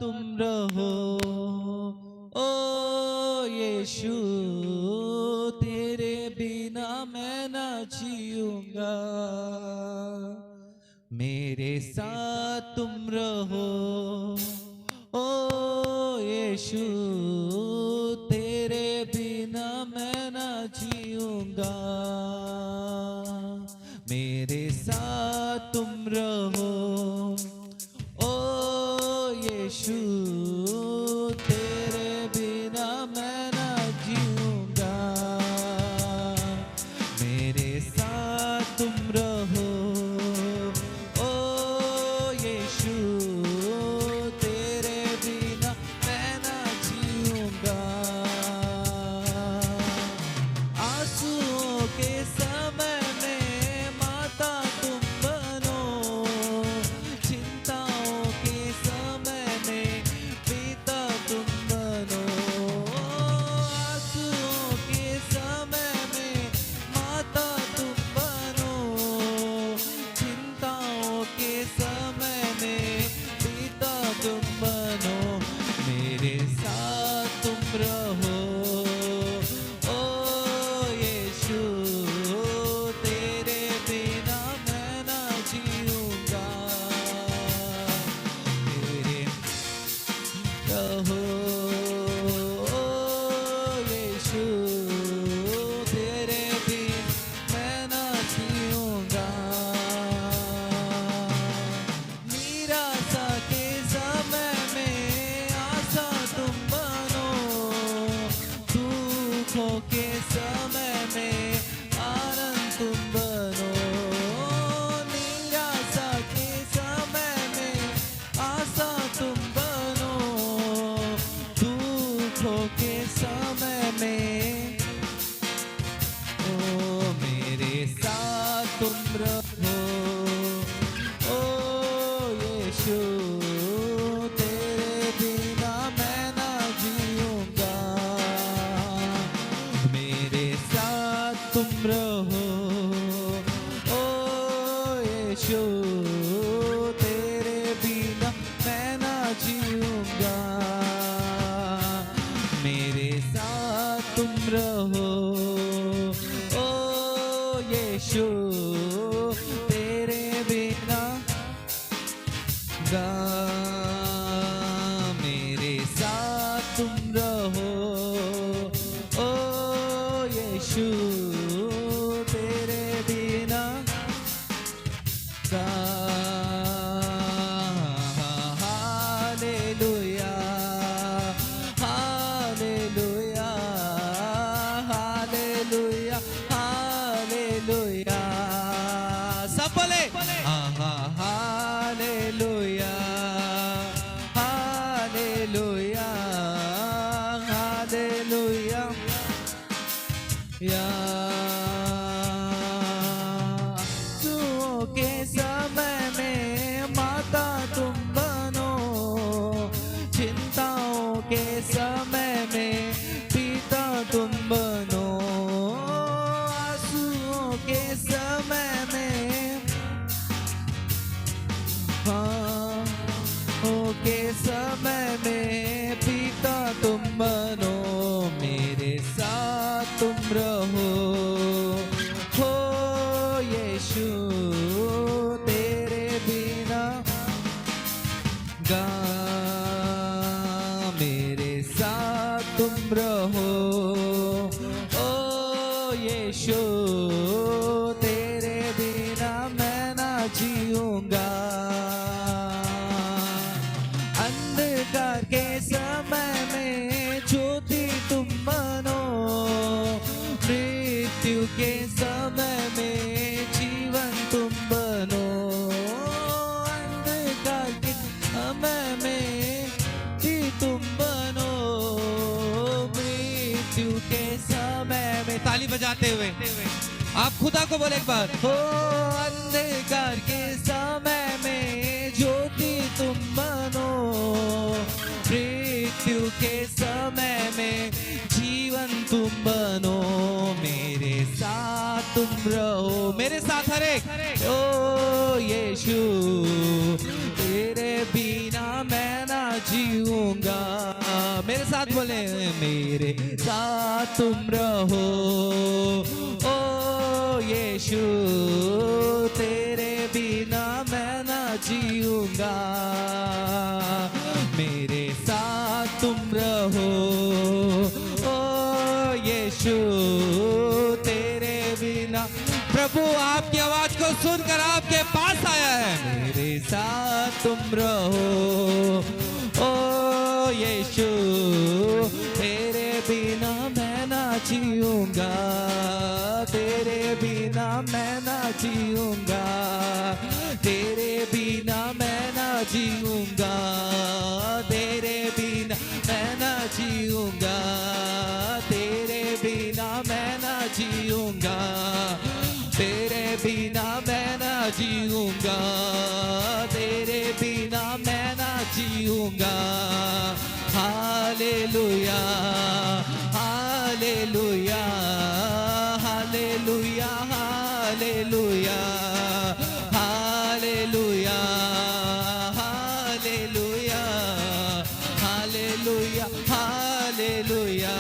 तुम रहो ओ यीशु, तेरे बिना मैं ना जीऊंगा। मेरे साथ तुम रहो ओ यीशु, तेरे बिना मैं ना जीऊंगा। मेरे साथ तुम रहो ओ यीशु, तेरे बिना मैं ना जीऊंगा। मेरे साथ तुम रहो ओ यीशु, तेरे बिना मैं ना जीऊंगा। आंसुओं के समय में माता तुम बनो, चिंताओं के समय में पिता तुम बनो। आंसुओं के समय में माता तुम बनो, चिंताओं के समय में पिता तुम बनो। मेरे साथ तुम रहो ओ यीशु, तेरे बिना मैं ना जीऊंगा। मेरे रहो ओ यीशु, तेरे बिना मैं ना जीऊंगा। निराशा के समय में आशा तुम बनो, दुखों के समय में आनंद तुम बनो। निराशा के समय में आशा तुम बनो, दुखों के समय में ओ मेरे साथ तुम रहो ओ यीशु, तेरे बिना मैं ना जीऊंगा। मेरे साथ तुम रहो ओ यीशु, तेरे बिना मैं ना जीऊंगा। मेरे साथ तुम रहो ओ यीशु, तेरे बिना गा। मेरे साथ तुम रहो ओ यीशु, तेरे बिना गा। Hallelujah, hallelujah, hallelujah, hallelujah. सब बोले हालेलुया, हालेलुया, हालेलुया या। आंसुओं के समय में माता तुम बनो, चिंताओं के समय में पिता तुम बनो। आंसुओं के समय में हाँ के समय में पिता तुम बनो। मेरे साथ तुम रहो हो यीशु, तेरे बिना गा। मेरे साथ तुम रहो ओ यीशु, तेरे बिना मैं ना जीऊंगा। अंधकार के समय में ज्योति तुम बनो, मृत्यु के समय में जीवन तुम बनो। अंधकार के समय में भी तुम बनो, मृत्यु के समय में। ताली बजाते हुए आप खुदा को बोले एक बार हो। अंधकार के समय में ज्योति तुम बनो, मृत्यु के समय में जीवन तुम बनो। मेरे साथ तुम रहो, मेरे साथ हर एक ओ यीशु, तेरे बिना मैं ना जी जीऊंगा। मेरे साथ बोले, मेरे साथ तुम रहो ओ यीशु, तेरे बिना मैं ना जीऊंगा। मेरे साथ तुम रहो ओ यीशु, तेरे बिना। प्रभु आपकी आवाज को सुनकर आपके पास आया है। मेरे साथ तुम रहो ओ यीशु, तेरे बिना मैं ना जीऊंगा। तेरे बिना मैं ना जीऊंगा। तेरे बिना मैं ना जीऊंगा। तेरे बिना मैं ना जीऊंगा। तेरे बिना मैं ना जीऊंगा। तेरे बिना मैं ना जीऊंगा। तेरे बिना मैं ना जीऊंगा। Hallelujah, hallelujah, hallelujah, hallelujah, hallelujah, hallelujah, hallelujah, hallelujah.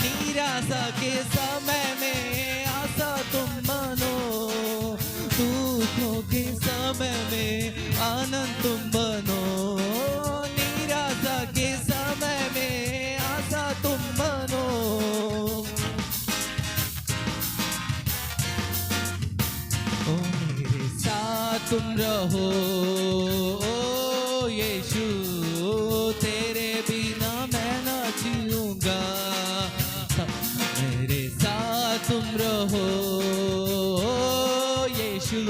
निराशा के समय में आशा तुम मानो, दुखों के समय में आनंद तुम बनो। निराशा के समय में आशा तुम बनो। ओ मेरे साथ तुम रहो ओ यीशु, तेरे बिना मैं ना जीऊंगा। मेरे साथ तुम रहो ओ यीशु,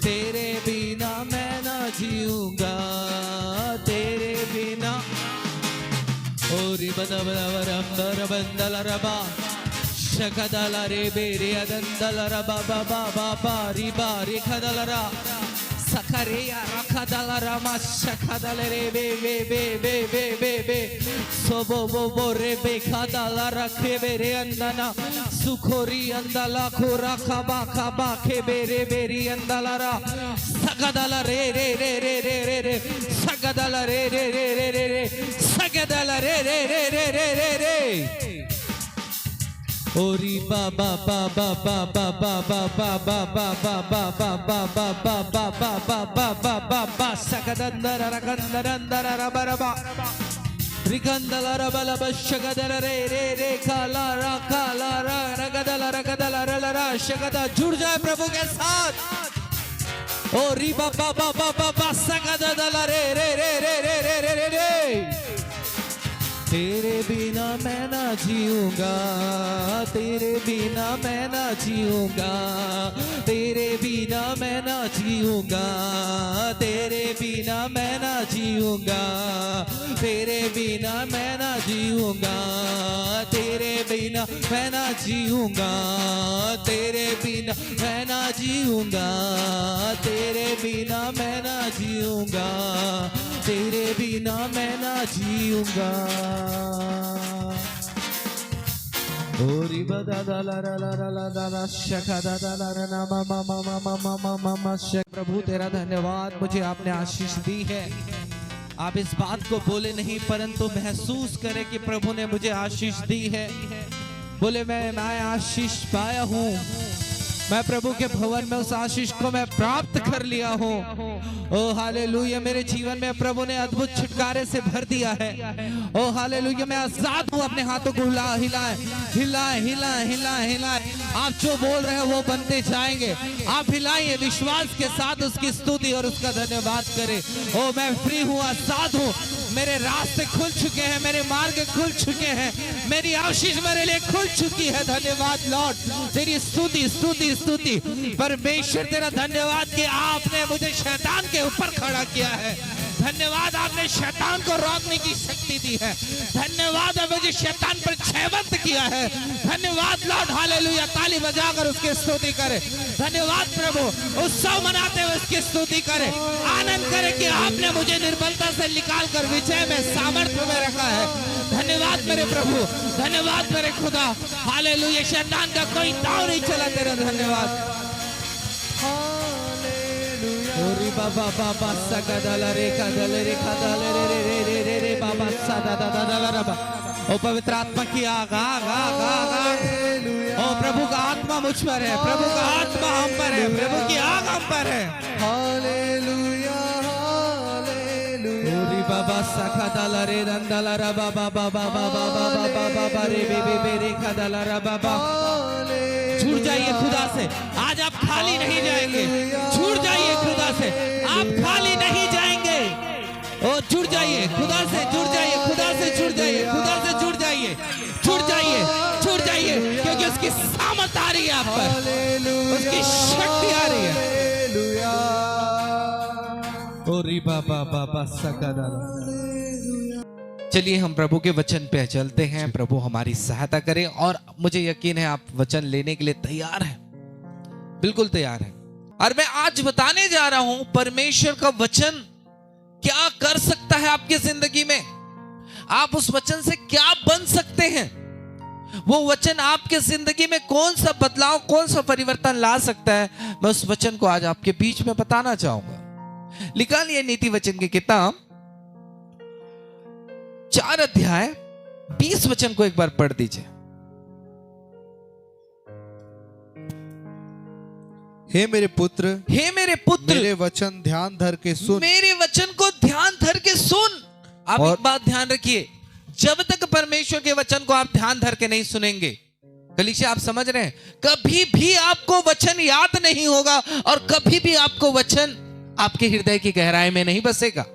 तेरे बिना मैं ना जीऊंगा। तेरे बिना ओरी बदा बदा वरम दर बंदल रबा शकदल रे बेरे अदंदल रबा बाबा बाबा री बारी खदल रा सकरे या रखदल रमा शकदल रे बे बे बे बे बे बे बे सोबो बो बो रे बे खदल रखे बेरे अंदना सुखोरी अंदला खोरा खबा खबा के बेरे बेरी अंदल रा सकदल रे रे रे रे रे रे रे सकदल रे रे रे रे रे रे सकदल रे रे रे रे रे रे रे ओरी बाबा बाबा बाबा बाबा बाबा बाबा बाबा बाबा बाबा बाबा बाबा बाबा सकदंदर रगंदरंदर रबरबा रिगंदल रबल बशगदर रे रे रे काला रगदल रगदल रलरा शकदा। जुड़ जाए प्रभु के साथ। ओरी बाबा बाबा बाबा सकदल रे रे रे रे रे रे रे रे रे। तेरे बिना मैं ना जीऊंगा। तेरे बिना मैं ना जीऊंगा। तेरे बिना मैं ना जीऊंगा। तेरे बिना मैं ना जीऊंगा। तेरे बिना मैं ना जीऊंगा। तेरे बिना मैं ना जीऊंगा। तेरे बिना मैं ना जीऊंगा। तेरे बिना मैं ना जीऊंगा। तेरे बिना मैं ना जीऊंगा। ओरी बदा दला ला ला ला ला शखा दला ला मा मा मा मा मा मा मा मा मा। प्रभु तेरा धन्यवाद, मुझे आपने आशीष दी है। आप इस बात को बोले नहीं परंतु महसूस करें कि प्रभु ने मुझे आशीष दी है। बोले मैं आशीष पाया हूँ। मैं प्रभु के भवन में उस आशीष को मैं प्राप्त कर लिया हूँ। ओ हालेलुया, मेरे जीवन में प्रभु ने अद्भुत छुटकारे से भर दिया है। ओ हालेलुया, मैं आजाद हूँ। अपने हाथों को हिलाए हिलाए हिलाए हिलाए हिलाए। आप जो बोल रहे हैं वो बनते जाएंगे। आप हिलाइए, विश्वास के साथ उसकी स्तुति और उसका धन्यवाद करें। ओ मैं फ्री हूँ, आजाद हूँ। मेरे रास्ते खुल चुके हैं, मेरे मार्ग खुल चुके हैं, मेरी आशीष मेरे लिए खुल चुकी है। धन्यवाद लॉर्ड, तेरी स्तुति स्तुति स्तुति। परमेश्वर तेरा धन्यवाद कि आपने मुझे शैतान के ऊपर खड़ा किया है। धन्यवाद, आपने शैतान को रोकने की शक्ति दी है। धन्यवाद, मुझे शैतान पर छयवंत किया है। धन्यवाद लॉर्ड, हालेलुया। ताली बजाकर उसकी स्तुति करें। धन्यवाद प्रभु, उत्सव मनाते हुए उसकी स्तुति करें। आनंद करें कि आपने मुझे निर्बलता से निकाल कर विजय में, सामर्थ्य में रखा है। धन्यवाद मेरे प्रभु, धन्यवाद मेरे खुदा। हालेलुया, शैतान का कोई दांव नहीं चला। तेरा धन्यवाद। हालेलुया। बाबा बाबा सगदल रे कदल रे कदल रे रे रे रे रे रे बाबा सदा दा दा दा रबा। ओ पवित्र आत्मा की आग आग आग आग आग। ओ प्रभु का आत्मा मुझ पर है, प्रभु का आत्मा हम पर है, प्रभु की आग हम पर है। Hallelujah hallelujah. ओरी बाबा सखदल रे दंदल रबा बाबा बाबा बाबा बाबा रे बे बे बे रे कदल रबा बाबा। छूट जाइए खुदा से, आज आप खाली नहीं जाएंगे। छूट जाइए खुदा से, आप खाली नहीं जाएंगे। ओ जुड़ जाइए खुदा से, जुड़ जाइए खुदा से, जुड़ जाइए खुदा से, जुड़ जाइए, जुड़ जाइए, जुड़ जाइए, क्योंकि उसकी सामर्थ आ रही है आप पर, उसकी शक्ति आ रही है। ओ री बाबा बाबा सकादा। चलिए हम प्रभु के वचन पे चलते हैं। प्रभु हमारी सहायता करें और मुझे यकीन है आप वचन लेने के लिए तैयार हैं, बिल्कुल तैयार हैं। और मैं आज बताने जा रहा हूं परमेश्वर का वचन क्या कर सकता है आपकी जिंदगी में। आप उस वचन से क्या बन सकते हैं। वो वचन आपके जिंदगी में कौन सा बदलाव, कौन सा परिवर्तन ला सकता है, मैं उस वचन को आज आपके बीच में बताना चाहूंगा। निकालिए नीति वचन की किताब 4 अध्याय 20 वचन को एक बार पढ़ दीजिए। हे मेरे पुत्र, हे मेरे पुत्र, मेरे वचन ध्यान धर के सुन। मेरे वचन को ध्यान धर के सुन। आप एक बात ध्यान रखिए, जब तक परमेश्वर के वचन को आप ध्यान धर के नहीं सुनेंगे, कलीसिया आप समझ रहे हैं, कभी भी आपको वचन याद नहीं होगा और कभी भी आपको वचन आपके हृदय की गहराई में नहीं बसेगा।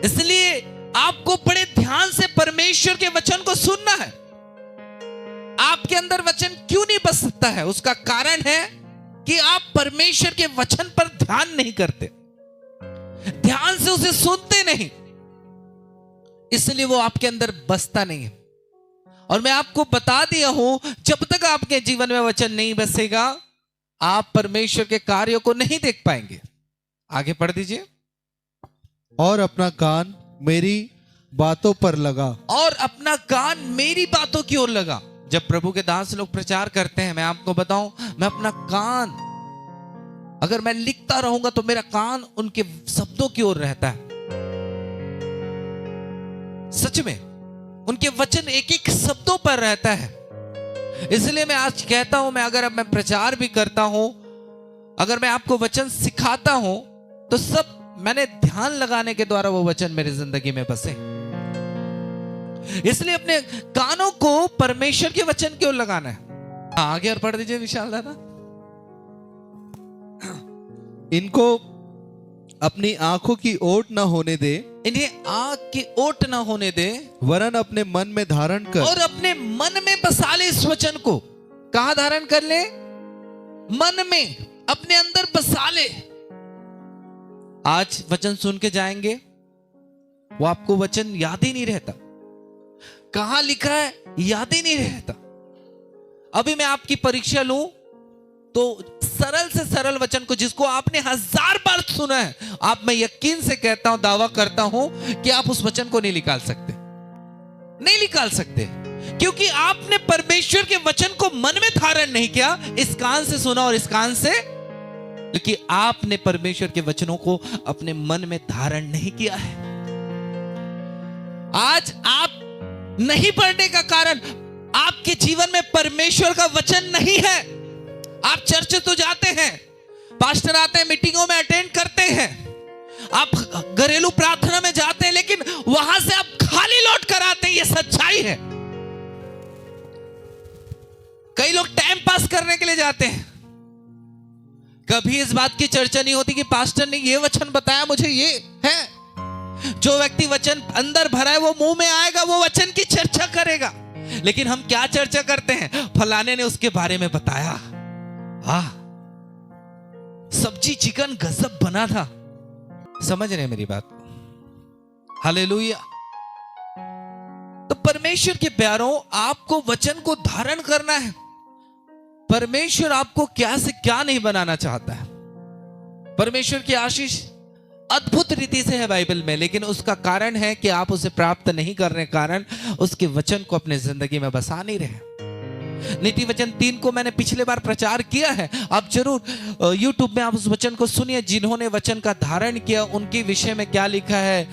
इसलिए आपको बड़े ध्यान से परमेश्वर के वचन को सुनना है। आपके अंदर वचन क्यों नहीं बस सकता है, उसका कारण है कि आप परमेश्वर के वचन पर ध्यान नहीं करते, ध्यान से उसे सुनते नहीं, इसलिए वो आपके अंदर बसता नहीं है। और मैं आपको बता दिया हूं, जब तक आपके जीवन में वचन नहीं बसेगा, आप परमेश्वर के कार्यों को नहीं देख पाएंगे। आगे पढ़ दीजिए। और अपना कान मेरी बातों पर लगा। और अपना कान मेरी बातों की ओर लगा। जब प्रभु के दास लोग प्रचार करते हैं, मैं आपको बताऊं, मैं अपना कान, अगर मैं लिखता रहूंगा तो मेरा कान उनके शब्दों की ओर रहता है। सच में उनके वचन एक एक शब्दों पर रहता है। इसलिए मैं आज कहता हूं, अगर मैं प्रचार भी करता हूं, अगर मैं आपको वचन सिखाता हूं, तो सब मैंने ध्यान लगाने के द्वारा वो वचन मेरी जिंदगी में बसे। इसलिए अपने कानों को परमेश्वर के वचन की ओर लगाना है। आगे और पढ़ दीजिए विशाल दादा। इनको अपनी आंखों की ओट न होने दे, इन्हें आंख की ओट न होने दे, वरन अपने मन में धारण कर। और अपने मन में बसा ले इस वचन को। कहां धारण कर ले? मन में, अपने अंदर बसा ले। आज वचन सुन के जाएंगे, वो आपको वचन याद ही नहीं रहता, कहां लिखा है याद ही नहीं रहता। अभी मैं आपकी परीक्षा लूं तो सरल से सरल वचन को, जिसको आपने 1000 बार सुना है, आप, मैं यकीन से कहता हूं, दावा करता हूं कि आप उस वचन को नहीं निकाल सकते, नहीं निकाल सकते, क्योंकि आपने परमेश्वर के वचन को मन में धारण नहीं किया। इस कान से सुना और इस कान से, लेकिन आपने परमेश्वर के वचनों को अपने मन में धारण नहीं किया है। आज आप नहीं पढ़ने का कारण, आपके जीवन में परमेश्वर का वचन नहीं है। आप चर्च तो जाते हैं, पास्टर आते हैं, मीटिंगों में अटेंड करते हैं, आप घरेलू प्रार्थना में जाते हैं, लेकिन वहां से आप खाली लौट कर आते हैं। यह सच्चाई है। कई लोग टाइम पास करने के लिए जाते हैं, कभी इस बात की चर्चा नहीं होती कि पास्टर ने ये वचन बताया, मुझे ये है। जो व्यक्ति वचन अंदर भरा है, वो मुंह में आएगा, वो वचन की चर्चा करेगा। लेकिन हम क्या चर्चा करते हैं? फलाने ने उसके बारे में बताया, हाँ सब्जी चिकन गजब बना था। समझ रहे हैं मेरी बात? हालेलुया। तो परमेश्वर के प्यारों, आपको वचन को धारण करना है। परमेश्वर आपको क्या से क्या नहीं बनाना चाहता है। परमेश्वर की आशीष अद्भुत रीति से है बाइबल में, लेकिन उसका कारण है कि आप उसे प्राप्त नहीं करने के कारण उसके वचन को अपने जिंदगी में बसा नहीं रहे। नीति वचन 3 को मैंने पिछले बार प्रचार किया है, आप जरूर YouTube में आप उस वचन को सुनिए। जिन्होंने वचन का धारण किया उनके विषय में क्या लिखा है,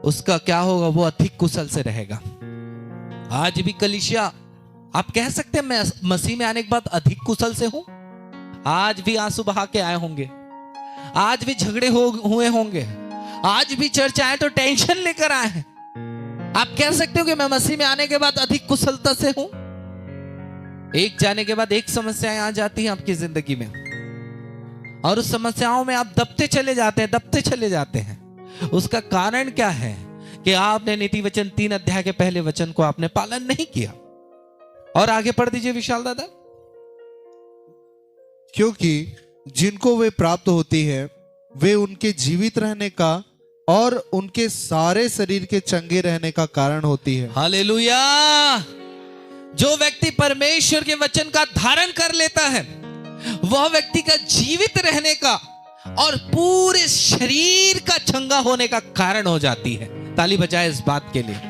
उसका क्या होगा, वो अधिक कुशल से रहेगा। आज भी कलीसिया आप कह सकते हैं मैं मसीह में आने के बाद अधिक कुशल से हूं। आज भी आंसू बहा के आए होंगे, आज भी झगड़े हुए होंगे, आज भी चर्च आए तो टेंशन लेकर आए हैं। आप कह सकते हो कि मैं मसीह में आने के बाद अधिक कुशलता से हूं। एक जाने के बाद एक समस्याएं आ जाती हैं आपकी जिंदगी में, और उस समस्याओं में आप दबते चले जाते हैं। उसका कारण क्या है कि आपने नीति वचन 3 अध्याय के पहले वचन को आपने पालन नहीं किया। और आगे पढ़ दीजिए विशाल दादा। क्योंकि जिनको वे प्राप्त होती है वे उनके जीवित रहने का और उनके सारे शरीर के चंगे रहने का कारण होती है। हालेलुया। जो व्यक्ति परमेश्वर के वचन का धारण कर लेता है वह व्यक्ति का जीवित रहने का और पूरे शरीर का चंगा होने का कारण हो जाती है। ताली बजाए इस बात के लिए।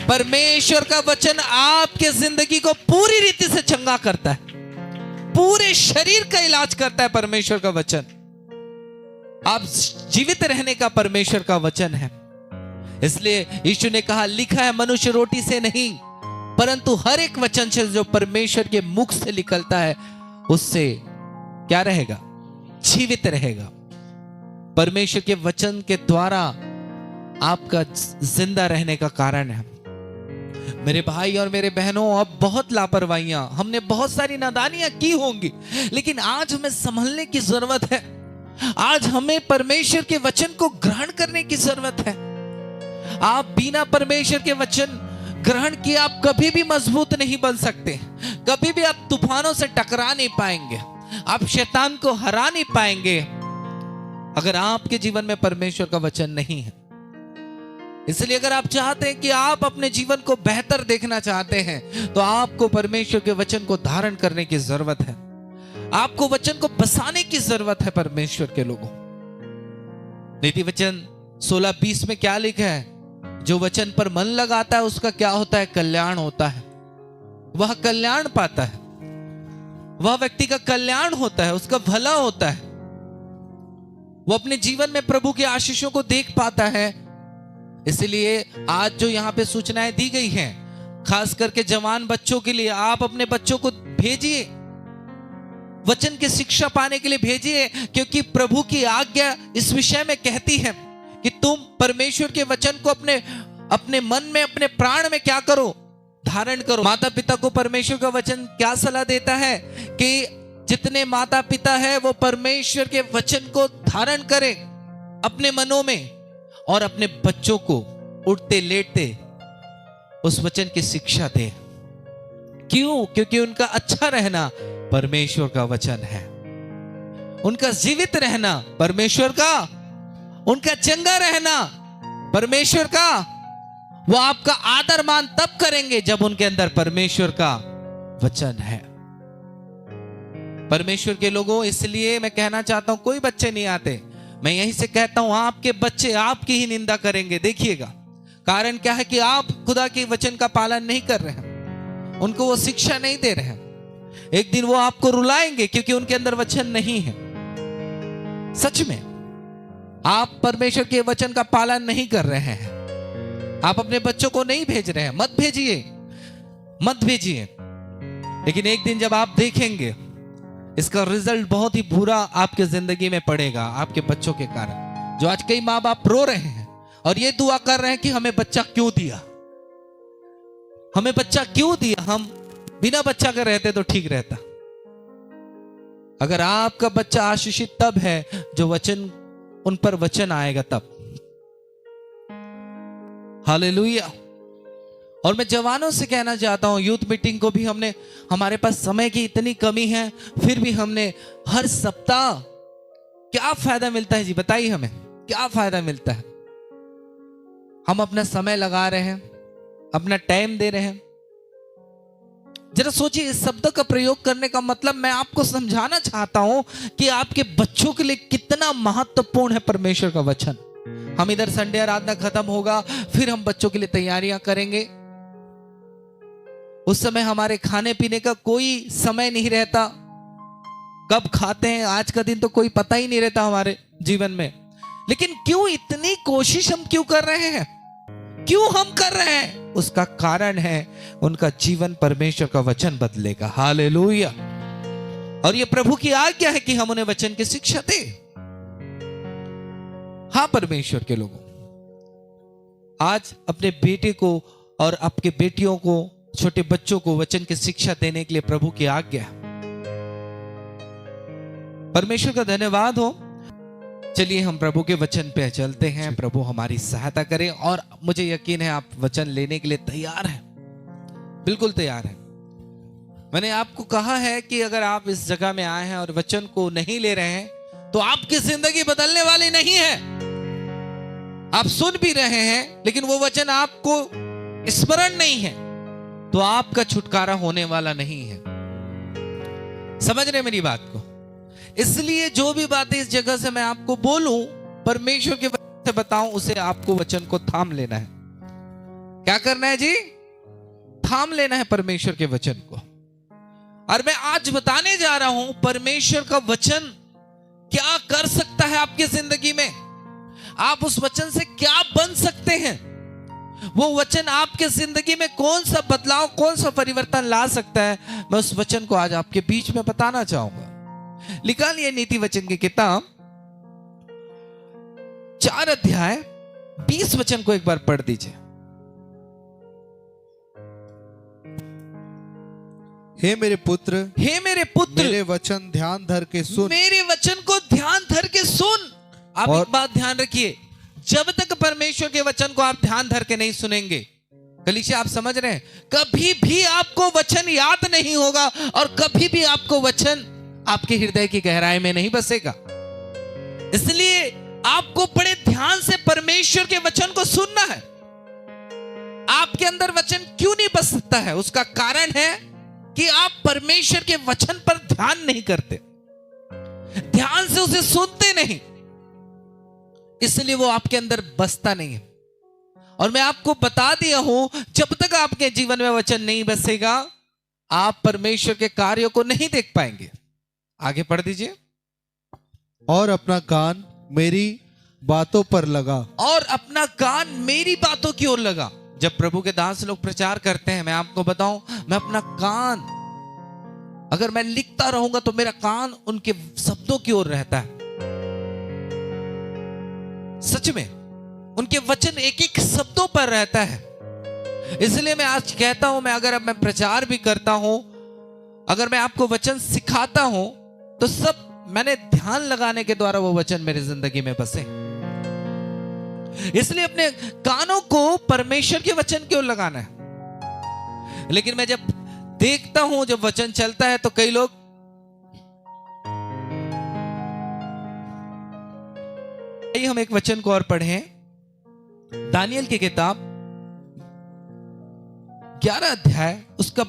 परमेश्वर का वचन आपके जिंदगी को पूरी रीति से चंगा करता है, पूरे शरीर का इलाज करता है परमेश्वर का वचन। आप जीवित रहने का परमेश्वर का वचन है। इसलिए यीशु ने कहा, लिखा है मनुष्य रोटी से नहीं परंतु हर एक वचन से जो परमेश्वर के मुख से निकलता है उससे क्या रहेगा, जीवित रहेगा। परमेश्वर के वचन के द्वारा आपका जिंदा रहने का कारण है। मेरे भाई और मेरे बहनों, अब बहुत लापरवाहियां, हमने बहुत सारी नादानियां की होंगी, लेकिन आज हमें संभलने की जरूरत है। आज हमें परमेश्वर के वचन को ग्रहण करने की जरूरत है। आप बिना परमेश्वर के वचन ग्रहण किए आप कभी भी मजबूत नहीं बन सकते, कभी भी आप तूफानों से टकरा नहीं पाएंगे, आप शैतान को हरा नहीं पाएंगे अगर आपके जीवन में परमेश्वर का वचन नहीं है। इसलिए अगर आप चाहते हैं कि आप अपने जीवन को बेहतर देखना चाहते हैं तो आपको परमेश्वर के वचन को धारण करने की जरूरत है। आपको वचन को बसाने की जरूरत है परमेश्वर के लोगों। नीति वचन 16:20 में क्या लिखा है, जो वचन पर मन लगाता है उसका क्या होता है, कल्याण होता है। वह कल्याण पाता है, वह व्यक्ति का कल्याण होता है, उसका भला होता है। वो अपने जीवन में प्रभु की आशीषों को देख पाता है। इसलिए आज जो यहाँ पे सूचनाएं दी गई हैं, खास करके जवान बच्चों के लिए, आप अपने बच्चों को भेजिए, वचन की शिक्षा पाने के लिए भेजिए, क्योंकि प्रभु की आज्ञा इस विषय में कहती है कि तुम परमेश्वर के वचन को अपने मन में, अपने प्राण में क्या करो, धारण करो। माता पिता को परमेश्वर का वचन क्या सलाह देता है कि जितने माता पिता है वो परमेश्वर के वचन को धारण करें अपने मनों में और अपने बच्चों को उठते लेटते उस वचन की शिक्षा दे। क्यों? क्योंकि उनका अच्छा रहना परमेश्वर का वचन है, उनका जीवित रहना परमेश्वर का, उनका चंगा रहना परमेश्वर का। वो आपका आदर मान तब करेंगे जब उनके अंदर परमेश्वर का वचन है। परमेश्वर के लोगों, इसलिए मैं कहना चाहता हूं, कोई बच्चे नहीं आते, मैं यहीं से कहता हूं आपके बच्चे आपकी ही निंदा करेंगे। देखिएगा कारण क्या है कि आप खुदा के वचन का पालन नहीं कर रहे हैं, उनको वो शिक्षा नहीं दे रहे हैं। एक दिन वो आपको रुलाएंगे क्योंकि उनके अंदर वचन नहीं है। सच में आप परमेश्वर के वचन का पालन नहीं कर रहे हैं, आप अपने बच्चों को नहीं भेज रहे हैं। मत भेजिए। लेकिन एक दिन जब आप देखेंगे इसका रिजल्ट बहुत ही बुरा आपके जिंदगी में पड़ेगा, आपके बच्चों के कारण। जो आज कई माँ बाप रो रहे हैं और ये दुआ कर रहे हैं कि हमें बच्चा क्यों दिया, हमें बच्चा क्यों दिया, हम बिना बच्चा के रहते तो ठीक रहता। अगर आपका बच्चा आशीषित तब है जो वचन, उन पर वचन आएगा तब। हालेलुया। और मैं जवानों से कहना चाहता हूं, यूथ मीटिंग को भी हमारे पास समय की इतनी कमी है, फिर भी हमने हर सप्ताह, क्या फायदा मिलता है जी, बताइए हमें क्या फायदा मिलता है। हम अपना समय लगा रहे हैं, अपना टाइम दे रहे हैं। जरा सोचिए, इस शब्द का प्रयोग करने का मतलब मैं आपको समझाना चाहता हूं कि आपके बच्चों के लिए कितना महत्वपूर्ण है परमेश्वर का वचन। हम इधर संडे आराधना खत्म होगा, फिर हम बच्चों के लिए तैयारियां करेंगे, उस समय हमारे खाने पीने का कोई समय नहीं रहता, कब खाते हैं आज का दिन तो कोई पता ही नहीं रहता हमारे जीवन में। लेकिन क्यों इतनी कोशिश हम क्यों कर रहे हैं, क्यों हम कर रहे हैं? उसका कारण है उनका जीवन परमेश्वर का वचन बदलेगा। हालेलुया। और ये प्रभु की आज्ञा है कि हम उन्हें वचन की शिक्षा दें। हाँ परमेश्वर के लोगों, आज अपने बेटे को और आपके बेटियों को, छोटे बच्चों को वचन की शिक्षा देने के लिए प्रभु की आज्ञा है। परमेश्वर का धन्यवाद हो। चलिए हम प्रभु के वचन पे चलते हैं। प्रभु हमारी सहायता करें और मुझे यकीन है आप वचन लेने के लिए तैयार हैं, बिल्कुल तैयार हैं। मैंने आपको कहा है कि अगर आप इस जगह में आए हैं और वचन को नहीं ले रहे हैं तो आपकी जिंदगी बदलने वाली नहीं है। आप सुन भी रहे हैं लेकिन वो वचन आपको स्मरण नहीं है तो आपका छुटकारा होने वाला नहीं है। समझ रहे मेरी बात को? इसलिए जो भी बातें इस जगह से मैं आपको बोलूं, परमेश्वर के वचन से बताऊं, उसे आपको वचन को थाम लेना है। क्या करना है जी? थाम लेना है परमेश्वर के वचन को। और मैं आज बताने जा रहा हूं परमेश्वर का वचन क्या कर सकता है आपकी जिंदगी में। आप उस वचन से क्या बन सकते हैं। वो वचन आपके जिंदगी में कौन सा बदलाव, कौन सा परिवर्तन ला सकता है, मैं उस वचन को आज आपके बीच में बताना चाहूंगा। लिखा लिया नीति वचन की किताब 4 अध्याय 20 वचन को एक बार पढ़ दीजिए। हे मेरे पुत्र, हे मेरे पुत्र, मेरे वचन ध्यान धर के सुन। मेरे वचन को ध्यान धर के सुन। आप एक बात ध्यान रखिए, जब तक परमेश्वर के वचन को आप ध्यान धर के नहीं सुनेंगे, कलीसिया आप समझ रहे हैं, कभी भी आपको वचन याद नहीं होगा और कभी भी आपको वचन आपके हृदय की गहराई में नहीं बसेगा। इसलिए आपको बड़े ध्यान से परमेश्वर के वचन को सुनना है। आपके अंदर वचन क्यों नहीं बस सकता है? उसका कारण है कि आप परमेश्वर के वचन पर ध्यान नहीं करते, ध्यान से उसे सुनते नहीं, इसलिए वो आपके अंदर बसता नहीं है। और मैं आपको बता दिया हूं, जब तक आपके जीवन में वचन नहीं बसेगा आप परमेश्वर के कार्यों को नहीं देख पाएंगे। आगे पढ़ दीजिए। और अपना कान मेरी बातों पर लगा। और अपना कान मेरी बातों की ओर लगा। जब प्रभु के दास लोग प्रचार करते हैं, मैं आपको बताऊं, मैं अपना कान, अगर मैं लिखता रहूंगा तो मेरा कान उनके शब्दों की ओर रहता है। सच में उनके वचन एक एक शब्दों पर रहता है। इसलिए मैं आज कहता हूं, अगर मैं प्रचार भी करता हूं, अगर मैं आपको वचन सिखाता हूं, तो सब मैंने ध्यान लगाने के द्वारा वो वचन मेरी जिंदगी में बसे। इसलिए अपने कानों को परमेश्वर के वचन की ओर लगाना है। लेकिन मैं जब देखता हूं, जब वचन चलता है, तो कई लोग हम एक वचन को और पढ़ें। दानियल की किताब 11 अध्याय उसका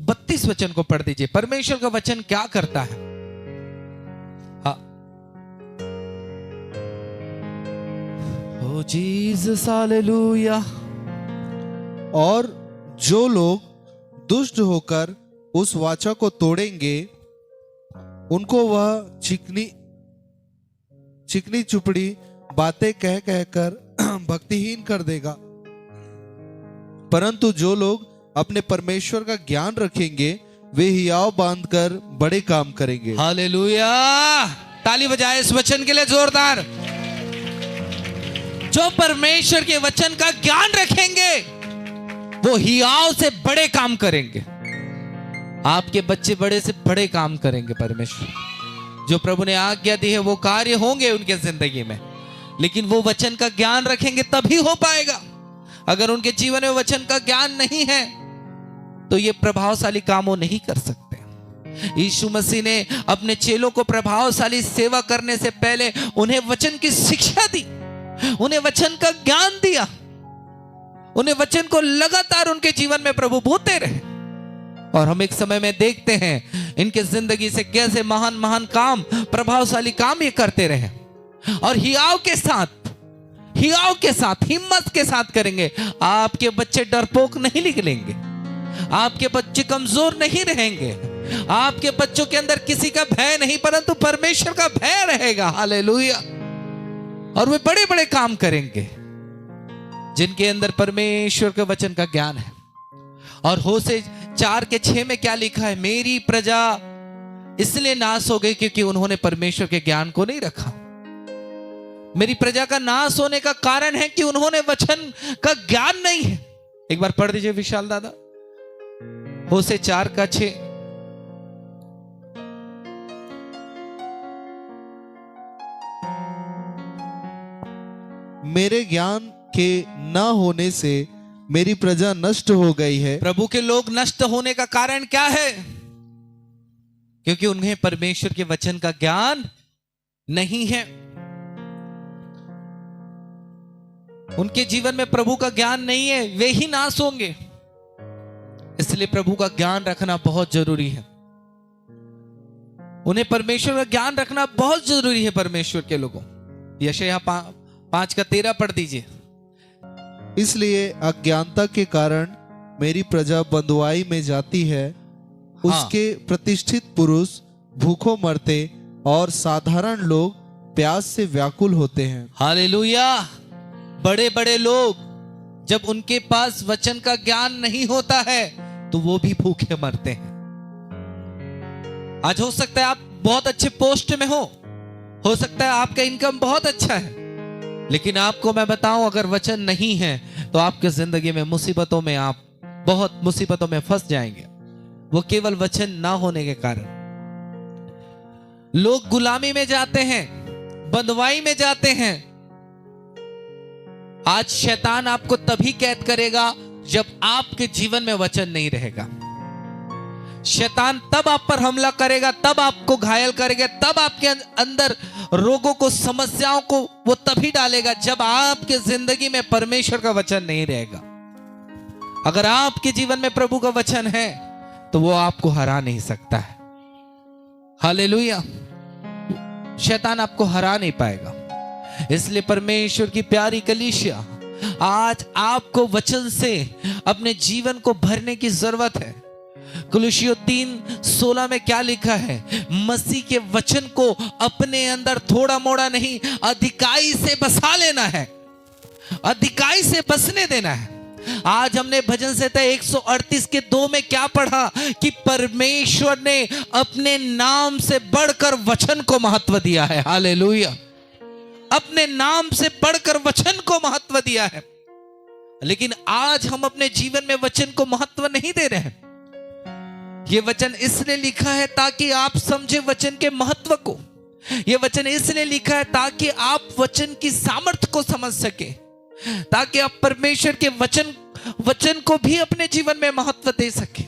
32 वचन को पढ़ दीजिए। परमेश्वर का वचन क्या करता है? हाँ, ओ जीसस, हालेलुया। और जो लोग दुष्ट होकर उस वाचा को तोड़ेंगे, उनको वह चिकनी चुपड़ी बातें कह कहकर भक्तिहीन कर देगा। परंतु जो लोग अपने परमेश्वर का ज्ञान रखेंगे, वे हियाव बांधकर बड़े काम करेंगे। हालेलुया। ताली बजाए इस वचन के लिए जोरदार। जो परमेश्वर के वचन का ज्ञान रखेंगे वो हियाव से बड़े काम करेंगे। आपके बच्चे बड़े से बड़े काम करेंगे। परमेश्वर जो प्रभु ने आज्ञा दी है वो कार्य होंगे उनके जिंदगी में, लेकिन वो वचन का ज्ञान रखेंगे तभी हो पाएगा। अगर उनके जीवन में वचन का ज्ञान नहीं है तो ये प्रभावशाली काम वो नहीं कर सकते। यीशु मसीह ने अपने चेलों को प्रभावशाली सेवा करने से पहले उन्हें वचन की शिक्षा दी, उन्हें वचन का ज्ञान दिया, उन्हें वचन को लगातार उनके जीवन में प्रभु बोलते रहे। और हम एक समय में देखते हैं इनके जिंदगी से कैसे महान महान काम, प्रभावशाली काम ये करते रहे। और हियाव के साथ हिम्मत के साथ करेंगे। आपके बच्चे डरपोक नहीं निकलेंगे। आपके बच्चे कमजोर नहीं रहेंगे। आपके बच्चों के अंदर किसी का भय नहीं, परंतु परमेश्वर का भय रहेगा। हालेलुया। और वे बड़े बड़े काम करेंगे जिनके अंदर परमेश्वर के वचन का ज्ञान है। और होशे 4:6 में क्या लिखा है? मेरी प्रजा इसलिए नाश हो गई क्योंकि उन्होंने परमेश्वर के ज्ञान को नहीं रखा। मेरी प्रजा का नाश होने का कारण है कि उन्होंने वचन का ज्ञान नहीं है। एक बार पढ़ दीजिए विशाल दादा, होशे 4:6। मेरे ज्ञान के न होने से मेरी प्रजा नष्ट हो गई है। प्रभु के लोग नष्ट होने का कारण क्या है? क्योंकि उन्हें परमेश्वर के वचन का ज्ञान नहीं है। उनके जीवन में प्रभु का ज्ञान नहीं है, वे ही नाश होंगे। इसलिए प्रभु का ज्ञान रखना बहुत जरूरी है। उन्हें परमेश्वर का ज्ञान रखना बहुत जरूरी है परमेश्वर के लोगों। यशायाह 5:13 पढ़ दीजिए। इसलिए अज्ञानता के कारण मेरी प्रजा बंधुआई में जाती है। उसके प्रतिष्ठित पुरुष भूखों मरते और साधारण लोग प्यास से व्याकुल होते हैं। हालेलुया। बड़े बड़े लोग जब उनके पास वचन का ज्ञान नहीं होता है तो वो भी भूखे मरते हैं। आज हो सकता है आप बहुत अच्छे पोस्ट में हो सकता है आपका इनकम बहुत अच्छा है, लेकिन आपको मैं बताऊं अगर वचन नहीं है तो आपकी जिंदगी में मुसीबतों में आप बहुत मुसीबतों में फंस जाएंगे। वो केवल वचन ना होने के कारण। लोग गुलामी में जाते हैं, बंधुआई में जाते हैं। आज शैतान आपको तभी कैद करेगा जब आपके जीवन में वचन नहीं रहेगा। शैतान तब आप पर हमला करेगा, तब आपको घायल करेगा, तब आपके अंदर रोगों को, समस्याओं को वो तभी डालेगा जब आपके जिंदगी में परमेश्वर का वचन नहीं रहेगा। अगर आपके जीवन में प्रभु का वचन है तो वो आपको हरा नहीं सकता है। हालेलुया। शैतान आपको हरा नहीं पाएगा। इसलिए परमेश्वर की प्यारी कलीसिया, आज आपको वचन से अपने जीवन को भरने की जरूरत है। कुलुसियों 3:16 में क्या लिखा है? मसीह के वचन को अपने अंदर थोड़ा मोड़ा नहीं, अधिकाई से बसा लेना है, अधिकाई से बसने देना है। आज हमने भजन संहिता 138:2 में क्या पढ़ा कि परमेश्वर ने अपने नाम से बढ़कर वचन को महत्व दिया है। हालेलुया। अपने नाम से बढ़कर वचन को महत्व दिया है। लेकिन आज हम अपने जीवन में वचन को महत्व नहीं दे रहे हैं। ये वचन इसलिए लिखा है ताकि आप समझे वचन के महत्व को। ये वचन इसलिए लिखा है ताकि आप वचन की सामर्थ्य को समझ सके, ताकि आप परमेश्वर के वचन को भी अपने जीवन में महत्व दे सके।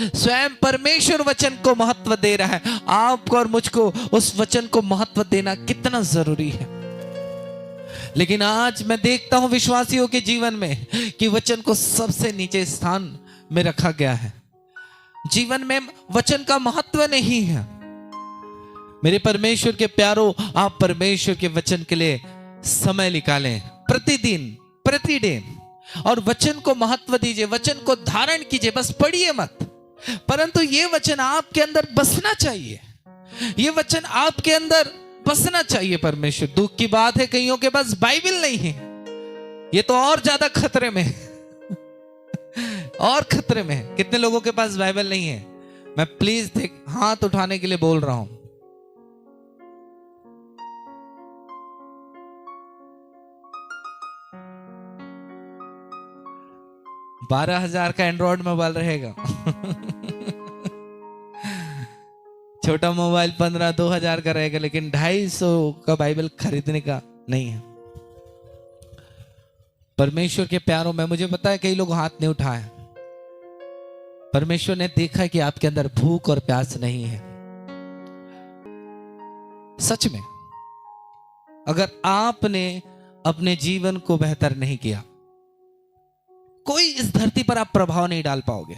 स्वयं परमेश्वर वचन को महत्व दे रहा है। आपको और मुझको उस वचन को महत्व देना कितना जरूरी है। लेकिन आज मैं देखता हूं विश्वासियों के जीवन में कि वचन को सबसे नीचे स्थान में रखा गया है। जीवन में वचन का महत्व नहीं है। मेरे परमेश्वर के प्यारो, आप परमेश्वर के वचन के लिए समय निकालें प्रतिदिन और वचन को महत्व दीजिए, वचन को धारण कीजिए। बस पढ़िए मत, परंतु ये वचन आपके अंदर बसना चाहिए। ये वचन आपके अंदर बसना चाहिए। परमेश्वर, दुख की बात है कईयों के पास बाइबल नहीं है। ये तो और ज्यादा खतरे में है। और खतरे में है। कितने लोगों के पास बाइबल नहीं है? मैं प्लीज हाथ उठाने के लिए बोल रहा हूं। $12,000 का एंड्रॉइड मोबाइल रहेगा। छोटा मोबाइल 15-2,000 का रहेगा, लेकिन 250 का बाइबल खरीदने का नहीं है। परमेश्वर के प्यारों में, मुझे पता है कई लोग हाथ नहीं उठाए। परमेश्वर ने देखा कि आपके अंदर भूख और प्यास नहीं है। सच में अगर आपने अपने जीवन को बेहतर नहीं किया, कोई इस धरती पर आप प्रभाव नहीं डाल पाओगे।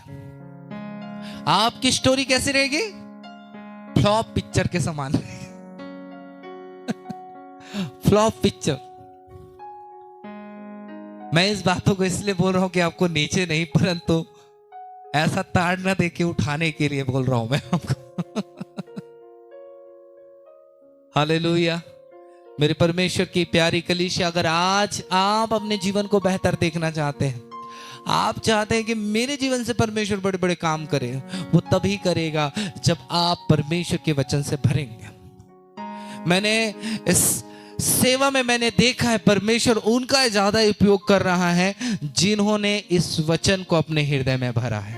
आपकी स्टोरी कैसी रहेगी? फ्लॉप पिक्चर के समान। Flop picture. मैं इस बातों को इसलिए बोल रहा हूं कि आपको नीचे नहीं, परंतु ऐसा ताड़ ना दे के उठाने के लिए बोल रहा हूं मैं आपको। हालेलुया। मेरे परमेश्वर की प्यारी कलीसिया, अगर आज आप अपने जीवन को बेहतर देखना चाहते हैं, आप चाहते हैं कि मेरे जीवन से परमेश्वर बड़े बड़े काम करे, वो तभी करेगा जब आप परमेश्वर के वचन से भरेंगे। मैंने इस सेवा में मैंने देखा है परमेश्वर उनका ज्यादा उपयोग कर रहा है जिन्होंने इस वचन को अपने हृदय में भरा है।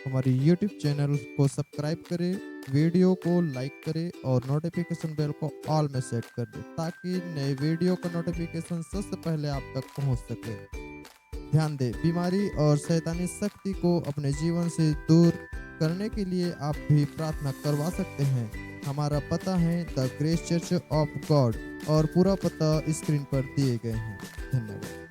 हमारी YouTube चैनल को सब्सक्राइब करें, वीडियो को लाइक करें और नोटिफिकेशन बेल को ऑल में सेट कर दें ताकि नए वीडियो का नोटिफिकेशन सबसे पहले आप तक पहुंच सके। ध्यान दें, बीमारी और शैतानी शक्ति को अपने जीवन से दूर करने के लिए आप भी प्रार्थना करवा सकते हैं। हमारा पता है the grace church of God और पूरा पता स्क्रीन पर दिए गए हैं। धन्यवाद।